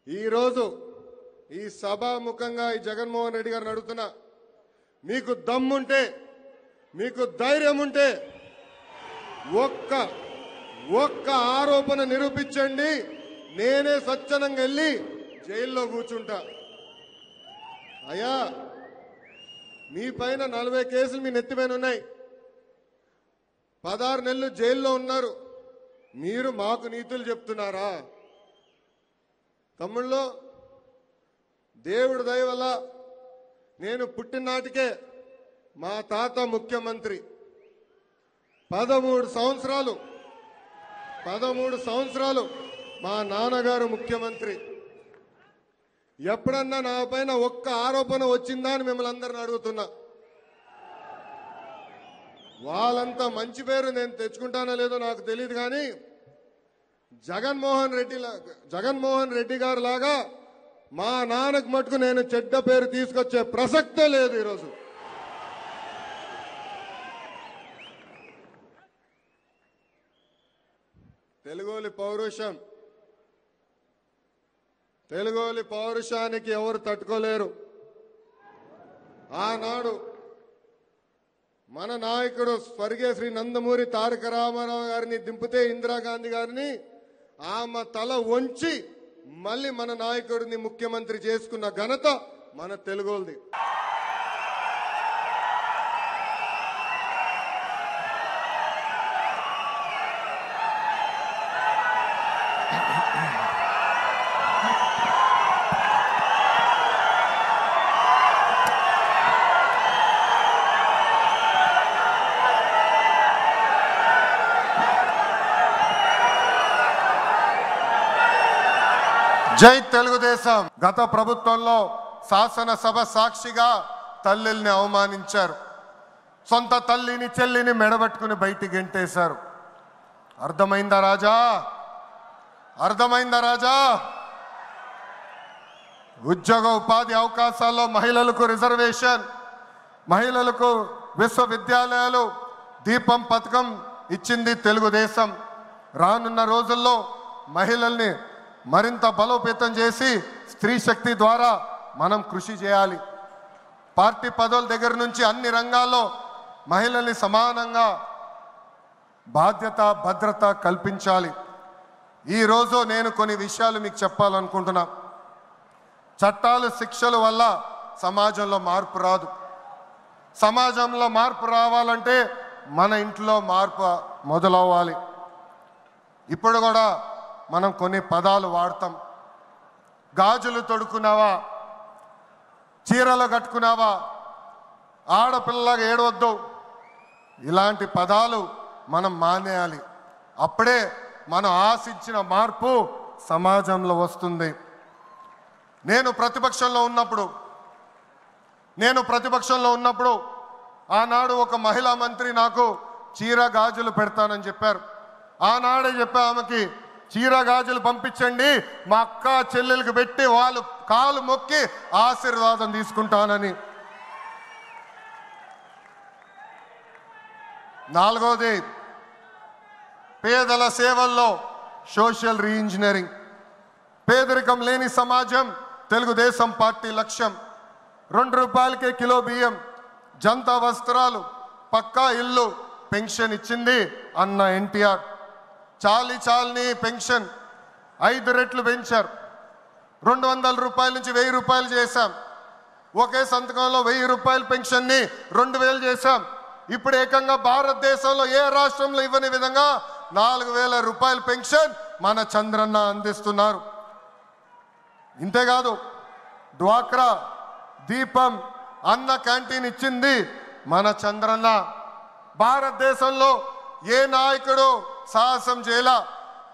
ఈరోజు ఈ సభాముఖంగా ఈ జగన్మోహన్ రెడ్డి గారిని అడుగుతున్నా, మీకు దమ్ముంటే, మీకు ధైర్యం ఉంటే ఒక్క ఆరోపణ నిరూపించండి, నేనే స్వచ్ఛందంగా వెళ్ళి జైల్లో కూర్చుంటా. అయ్యా, మీ పైన 40 కేసులు మీ నెత్తిపైన ఉన్నాయి, 16 నెలలు జైల్లో ఉన్నారు. మీరు మాకు నీతులు చెప్తున్నారా? తమ్ముళ్ళు, దేవుడి దయ వల్ల నేను పుట్టినాటికే మా తాత ముఖ్యమంత్రి, 13 సంవత్సరాలు మా నాన్నగారు ముఖ్యమంత్రి. ఎప్పుడన్నా నా పైన ఒక్క ఆరోపణ వచ్చిందా అని మిమ్మల్ని అందరిని అడుగుతున్నా. వాళ్ళంతా మంచి పేరు నేను తెచ్చుకుంటానో లేదో నాకు తెలియదు, కానీ జగన్మోహన్ రెడ్డి గారు లాగా మా నాన్నకు మటుకు నేను చెడ్డ పేరు తీసుకొచ్చే ప్రసక్తే లేదు. ఈరోజు తెలుగోలి పౌరుషానికి ఎవరు తట్టుకోలేరు. ఆనాడు మన నాయకుడు స్వర్గీయ శ్రీ నందమూరి తారక రామారావు గారిని దింపితే ఇందిరాగాంధీ గారిని ఆమె తల వంచి మళ్ళీ మన నాయకుడిని ముఖ్యమంత్రి చేసుకున్న ఘనత మన తెలుగోల్ది. జై తెలుగుదేశం. గత ప్రభుత్వంలో శాసనసభ సాక్షిగా తల్లిని అవమానించారు, సొంత తల్లిని చెల్లిని మెడబట్టుకుని బయటికి గెంటేశారు. అర్థమైందా రాజా? ఉద్యోగ ఉపాధి అవకాశాల్లో మహిళలకు రిజర్వేషన్, మహిళలకు విశ్వవిద్యాలయాలు, దీపం పథకం ఇచ్చింది తెలుగుదేశం. రానున్న రోజుల్లో మహిళల్ని మరింత బలోపేతం చేసి స్త్రీ శక్తి ద్వారా మనం కృషి చేయాలి. పార్టీ పదవుల దగ్గర నుంచి అన్ని రంగాల్లో మహిళల్ని సమానంగా బాధ్యత భద్రత కల్పించాలి. ఈరోజు నేను కొన్ని విషయాలు మీకు చెప్పాలనుకుంటున్నా. చట్టాలు శిక్షల వల్ల సమాజంలో మార్పు రాదు. సమాజంలో మార్పు రావాలంటే మన ఇంట్లో మార్పు మొదలవ్వాలి. ఇప్పుడు కూడా మనం కొన్ని పదాలు వాడతాం. గాజులు తొడుక్కున్నావా, చీరలు కట్టుకున్నావా, ఆడపిల్లలాగా ఏడవద్దు, ఇలాంటి పదాలు మనం మానేయాలి. అప్పుడే మనం ఆశించిన మార్పు సమాజంలో వస్తుంది. నేను ప్రతిపక్షంలో ఉన్నప్పుడు ఆనాడు ఒక మహిళా మంత్రి నాకు చీర గాజులు పెడతానని చెప్పారు. ఆనాడే చెప్పా ఆమెకి, చీర గాజులు పంపించండి, మా అక్క చెల్లెలకు పెట్టి వాళ్ళు కాలు మొక్కి ఆశీర్వాదం తీసుకుంటానని. 4వది, పేదల సేవల్లో సోషల్ రీఇంజనీరింగ్. పేదరికం లేని సమాజం తెలుగుదేశం పార్టీ లక్ష్యం. 2 రూపాయలకే కిలో బియ్యం, జంతా వస్త్రాలు, పక్కా ఇల్లు, పెన్షన్ ఇచ్చింది అన్న ఎన్టీఆర్. చాలని పెన్షన్ 5 రెట్లు పెంచారు. 200 రూపాయల నుంచి 1000 రూపాయలు చేశాం. ఒకే సంతకంలో 1000 రూపాయల పెన్షన్ని 2000 చేశాం. ఇప్పుడు ఏకంగా భారతదేశంలో ఏ రాష్ట్రంలో ఇవ్వని విధంగా 4000 రూపాయల పెన్షన్ మన చంద్రన్న అందిస్తున్నారు. ఇంతేకాదు, డ్వాక్రా, దీపం, అన్న క్యాంటీన్ ఇచ్చింది మన చంద్రన్న. భారతదేశంలో ఏ నాయకుడు సాహసం చేయలా,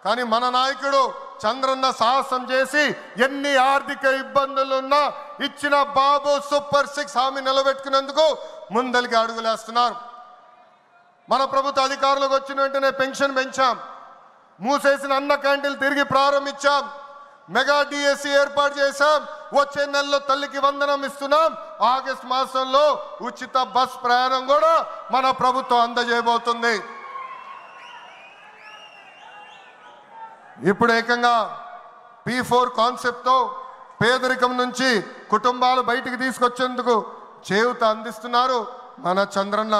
కానీ మన నాయకుడు చంద్రన్న సాహసం చేసి ఎన్ని ఆర్థిక ఇబ్బందులున్నా ఇచ్చిన బాబు సూపర్ 6 హామీ నిలబెట్టుకునేందుకు ముందలికి అడుగులేస్తున్నారు. మన ప్రభుత్వ అధికారులకు వచ్చిన వెంటనే పెన్షన్ పెంచాం, మూసేసిన అన్న క్యాంటీన్లు తిరిగి ప్రారంభించాం, మెగా డిఎస్సి ఏర్పాటు చేశాం. వచ్చే నెలలో తల్లికి వందనం ఇస్తున్నాం. ఆగస్టు మాసంలో ఉచిత బస్ ప్రయాణం కూడా మన ప్రభుత్వం అందజేయబోతుంది. ఇప్పుడు ఏకంగా P4 కాన్సెప్ట్తో పేదరికం నుంచి కుటుంబాలు బయటికి తీసుకొచ్చేందుకు చేయూత అందిస్తున్నారు మన చంద్రన్న.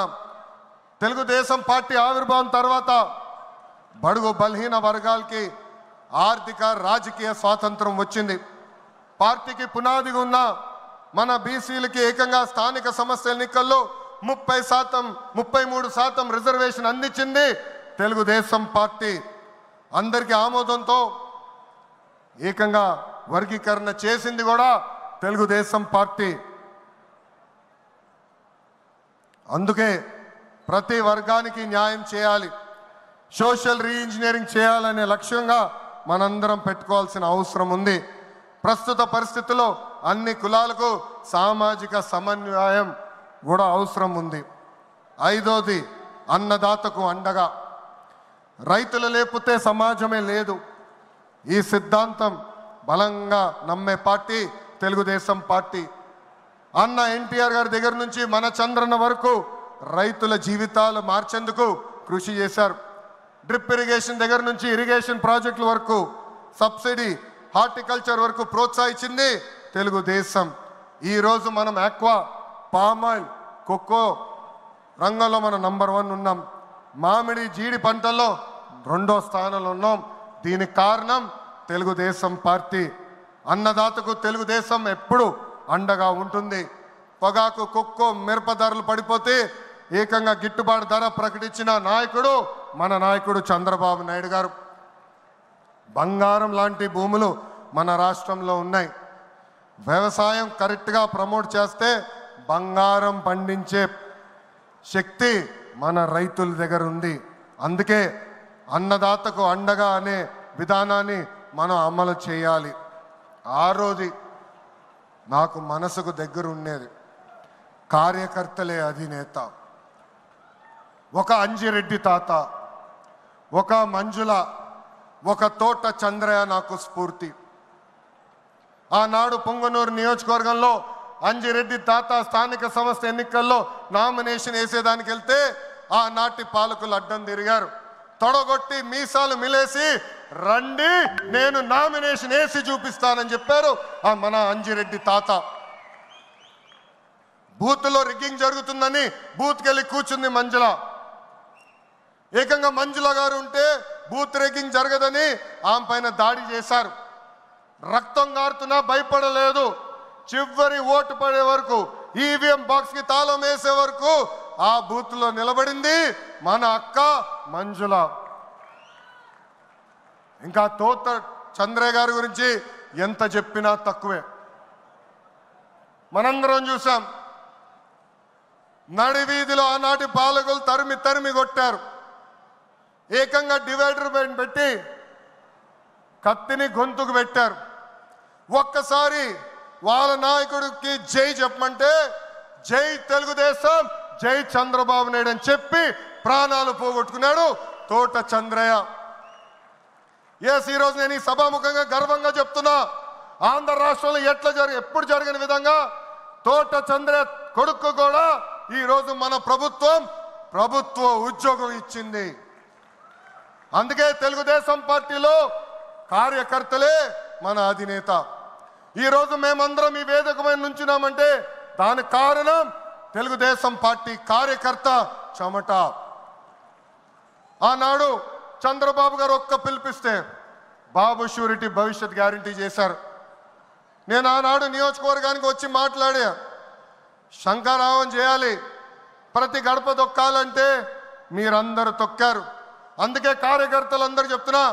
తెలుగుదేశం పార్టీ ఆవిర్భావం తర్వాత బడుగు బలహీన వర్గాలకి ఆర్థిక రాజకీయ స్వాతంత్రం వచ్చింది. పార్టీకి పునాదిగా ఉన్న మన బీసీలకి ఏకంగా స్థానిక సంస్థల ఎన్నికల్లో 33% రిజర్వేషన్ అందించింది తెలుగుదేశం పార్టీ. అందరికీ ఆమోదంతో ఏకంగా వర్గీకరణ చేసింది కూడా తెలుగుదేశం పార్టీ. అందుకే ప్రతి వర్గానికి న్యాయం చేయాలి, సోషల్ రీఇంజనీరింగ్ చేయాలనే లక్ష్యంగా మనందరం పెట్టుకోవాల్సిన అవసరం ఉంది. ప్రస్తుత పరిస్థితుల్లో అన్ని కులాలకు సామాజిక సమన్వయం కూడా అవసరం ఉంది. 5వది అన్నదాతకు అండగా. రైతులు లేకపోతే సమాజమే లేదు. ఈ సిద్ధాంతం బలంగా నమ్మే పార్టీ తెలుగుదేశం పార్టీ. అన్న ఎన్టీఆర్ గారి దగ్గర నుంచి మన చంద్రన్న వరకు రైతుల జీవితాలు మార్చేందుకు కృషి చేశారు. డ్రిప్ ఇరిగేషన్ దగ్గర నుంచి ఇరిగేషన్ ప్రాజెక్టుల వరకు, సబ్సిడీ హార్టికల్చర్ వరకు ప్రోత్సహించింది తెలుగుదేశం. ఈరోజు మనం ఆక్వా, పామాయిల్, కోకో రంగంలో మనం నంబర్ 1 ఉన్నాం. మామిడి, జీడి పంటల్లో 2వ స్థానంలో ఉన్నాం. దీనికి కారణం తెలుగుదేశం పార్టీ. అన్నదాతకు తెలుగుదేశం ఎప్పుడు అండగా ఉంటుంది. పొగాకు, కొక్కో, మిరప ధరలు పడిపోతే ఏకంగా గిట్టుబాటు ధర ప్రకటించిన నాయకుడు మన నాయకుడు చంద్రబాబు నాయుడు గారు. బంగారం లాంటి భూములు మన రాష్ట్రంలో ఉన్నాయి. వ్యవసాయం కరెక్ట్గా ప్రమోట్ చేస్తే బంగారం పండించే శక్తి మన రైతుల దగ్గర ఉంది. అందుకే అన్నదాతకు అండగా అనే విధానాన్ని మనం అమలు చేయాలి. 6వది నాకు మనసుకు దగ్గర ఉండేది, కార్యకర్తలే అధినేత. ఒక అంజిరెడ్డి తాత, ఒక మంజుల, ఒక తోట చంద్రయ్య నాకు స్ఫూర్తి. ఆనాడు పొంగనూరు నియోజకవర్గంలో అంజిరెడ్డి తాత స్థానిక సంస్థ ఎన్నికల్లో నామినేషన్ వేసేదానికి వెళ్తే ఆనాటి పాలకులు అడ్డం తిరిగారు. తొడగొట్టి మీసాలు మిలేసి రండి నేను నామినేషన్ వేసి చూపిస్తానని చెప్పారు ఆ మన అంజిరెడ్డి తాత. బూత్లో రిగ్గింగ్ జరుగుతుందని బూత్కి వెళ్ళి కూర్చుంది మంజుల. ఏకంగా మంజుల గారు ఉంటే బూత్ రిగ్గింగ్ జరగదని ఆమె పైన దాడి చేశారు. రక్తం గారుతున్నా భయపడలేదు. చివరి ఓటు పడే వరకు, ఈవీఎం బాక్స్కి తాళం వేసే వరకు ఆ బూత్లో నిలబడింది మన అక్క మంజుల. ఇంకా తోట చంద్రయ్య గారి గురించి ఎంత చెప్పినా తక్కువే. మనందరం చూసాం, నడివీధిలో ఆనాటి పాలకులు తరిమి తరిమి కొట్టారు. ఏకంగా డివైడర్ పెట్టి కత్తిని గొంతుకు పెట్టారు. ఒక్కసారి వాళ్ళ నాయకుడికి జై చెప్పమంటే జై తెలుగుదేశం, జై చంద్రబాబు నాయుడు అని చెప్పి ప్రాణాలు పోగొట్టుకున్నాడు తోట చంద్రయ్య. ఈరోజు నేను ఈ సభాముఖంగా గర్వంగా చెప్తున్నా, ఆంధ్ర రాష్ట్రంలో ఎప్పుడు జరగని విధంగా తోట చంద్రయ్య కొడుకు కూడా ఈరోజు మన ప్రభుత్వ ఉద్యోగం ఇచ్చింది. అందుకే తెలుగుదేశం పార్టీలో కార్యకర్తలే మన అధినేత. ఈరోజు మేమందరం ఈ వేదిక మీద నుంచున్నామంటే దానికి కారణం తెలుగుదేశం పార్టీ కార్యకర్త చెమట. ఆనాడు చంద్రబాబు గారు ఒక్క పిలిపిస్తే బాబు షూరిటీ భవిష్యత్ గ్యారంటీ చేశారు. నేను ఆనాడు నియోజకవర్గానికి వచ్చి మాట్లాడా, శంఖారావం చేయాలి, ప్రతి గడప తొక్కాలంటే మీరందరూ తొక్కారు. అందుకే కార్యకర్తలందరూ చెప్తున్నా,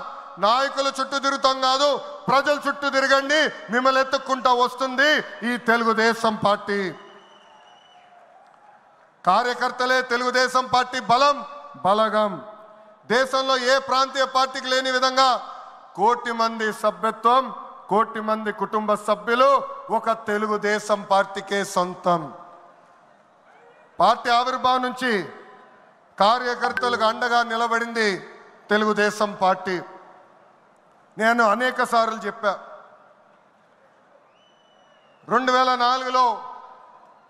నాయకులు చుట్టూ తిరుగుతాం కాదు, ప్రజలు చుట్టూ తిరగండి, మిమ్మల్ని ఎత్తుక్కుంటా వస్తుంది ఈ తెలుగుదేశం పార్టీ. కార్యకర్తలే తెలుగుదేశం పార్టీ బలగం. దేశంలో ఏ ప్రాంతీయ పార్టీకి లేని విధంగా 1 కోటి మంది సభ్యత్వం, 1 కోటి మంది కుటుంబ సభ్యులు ఒక తెలుగుదేశం పార్టీకే సొంతం. పార్టీ ఆవిర్భావం నుంచి కార్యకర్తలకు అండగా నిలబడింది తెలుగుదేశం పార్టీ. నేను అనేక సార్లు చెప్పా, 2004లో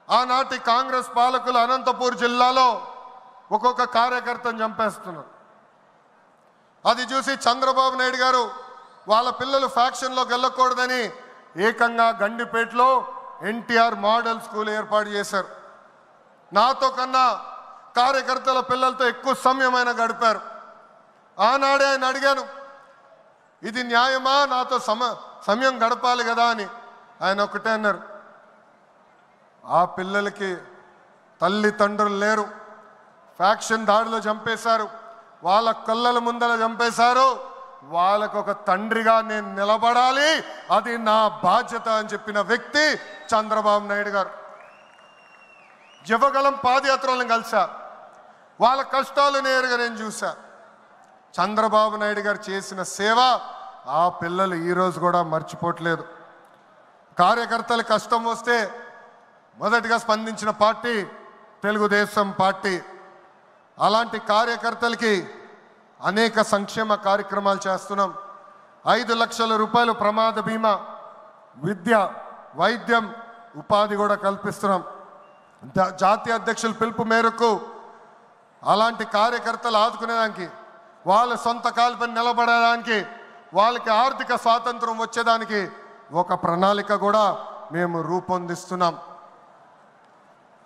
ఆనాటి కాంగ్రెస్ పాలకులు అనంతపూర్ జిల్లాలో ఒక్కొక్క కార్యకర్తను చంపేస్తున్నారు. అది చూసి చంద్రబాబు నాయుడు గారు వాళ్ళ పిల్లలు ఫ్యాక్షన్లోకి వెళ్ళకూడదని ఏకంగా గండిపేటలో ఎన్టీఆర్ మోడల్ స్కూల్ ఏర్పాటు చేశారు. నాతో కన్నా కార్యకర్తల పిల్లలతో ఎక్కువ సమయమైన గడిపారు. ఆనాడే ఆయన అడిగాను, ఇది న్యాయమా, నాతో సమయం గడపాలి కదా అని. ఆయన ఒకటే అన్నారు, ఆ పిల్లలకి తల్లిదండ్రులు లేరు, ఫ్యాక్షన్ దాడిలో చంపేశారు, వాళ్ళ కళ్ళల ముందర చంపేశారు, వాళ్ళకు ఒక తండ్రిగా నేను నిలబడాలి, అది నా బాధ్యత అని చెప్పిన వ్యక్తి చంద్రబాబు నాయుడు గారు. యువగలం పాదయాత్రలను కలిసా, వాళ్ళ కష్టాలు నేరుగా నేను చూసా. చంద్రబాబు నాయుడు గారు చేసిన సేవ ఆ పిల్లలు ఈరోజు కూడా మర్చిపోవట్లేదు. కార్యకర్తల కష్టం వస్తే మొదటిగా స్పందించిన పార్టీ తెలుగుదేశం పార్టీ. అలాంటి కార్యకర్తలకి అనేక సంక్షేమ కార్యక్రమాలు చేస్తున్నాం. 5 లక్షల రూపాయలు ప్రమాద బీమా, విద్య, వైద్యం, ఉపాధి కూడా కల్పిస్తున్నాం. జాతీయ అధ్యక్షుల పిలుపు మేరకు అలాంటి కార్యకర్తలు ఆదుకునేదానికి, వాళ్ళ సొంత కాలుపై నిలబడడానికి, వాళ్ళకి ఆర్థిక స్వాతంత్రం వచ్చేదానికి ఒక ప్రణాళిక కూడా మేము రూపొందిస్తున్నాం.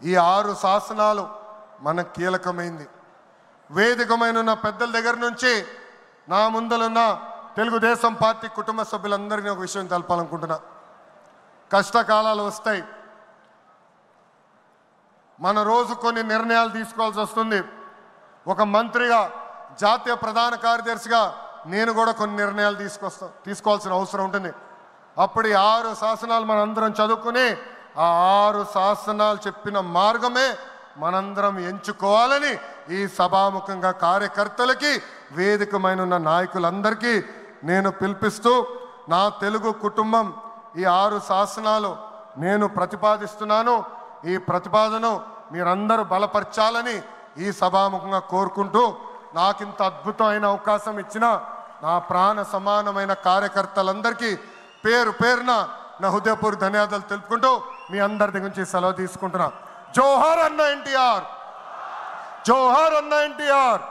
ఈ 6 శాసనాలు మనకు కీలకమైంది. వేదికమైన పెద్దల దగ్గర నుంచి నా ముందలున్న తెలుగుదేశం పార్టీ కుటుంబ సభ్యులందరినీ ఒక విషయం తెలపాలనుకుంటున్నా. కష్టకాలాలు వస్తాయి, మన రోజు కొన్ని నిర్ణయాలు తీసుకోవాల్సి వస్తుంది. ఒక మంత్రిగా, జాతీయ ప్రధాన కార్యదర్శిగా నేను కూడా కొన్ని నిర్ణయాలు తీసుకోవాల్సిన అవసరం ఉంటుంది. అప్పుడు ఈ 6 శాసనాలు మనందరం చదువుకుని ఆ 6 శాసనాలు చెప్పిన మార్గమే మనందరం ఎంచుకోవాలని ఈ సభాముఖంగా కార్యకర్తలకి, వేదికమైన నాయకులందరికీ నేను పిలిపిస్తూ, నా తెలుగు కుటుంబం ఈ 6 శాసనాలు నేను ప్రతిపాదిస్తున్నాను. ఈ ప్రతిపాదన మీరందరూ బలపరచాలని ఈ సభాముఖంగా కోరుకుంటూ, నాకింత అద్భుతమైన అవకాశం ఇచ్చిన నా ప్రాణ సమానమైన కార్యకర్తలందరికీ పేరు పేరున నా హృదయపూర్వక ధన్యవాదాలు తెలుపుకుంటూ మీ అందరి దగ్గర నుంచి సెలవు తీసుకుంటున్నా. జోహార్ అన్న ఎన్టీఆర్, జోహార్ అన్న ఎన్టీఆర్.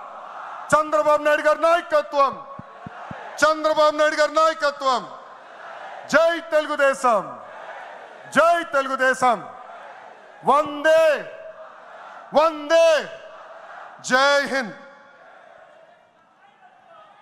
చంద్రబాబు నాయుడు గారి నాయకత్వం, చంద్రబాబు నాయుడు గారి నాయకత్వం. జై తెలుగుదేశం, జై తెలుగుదేశం. వందే వందే, జై హింద్.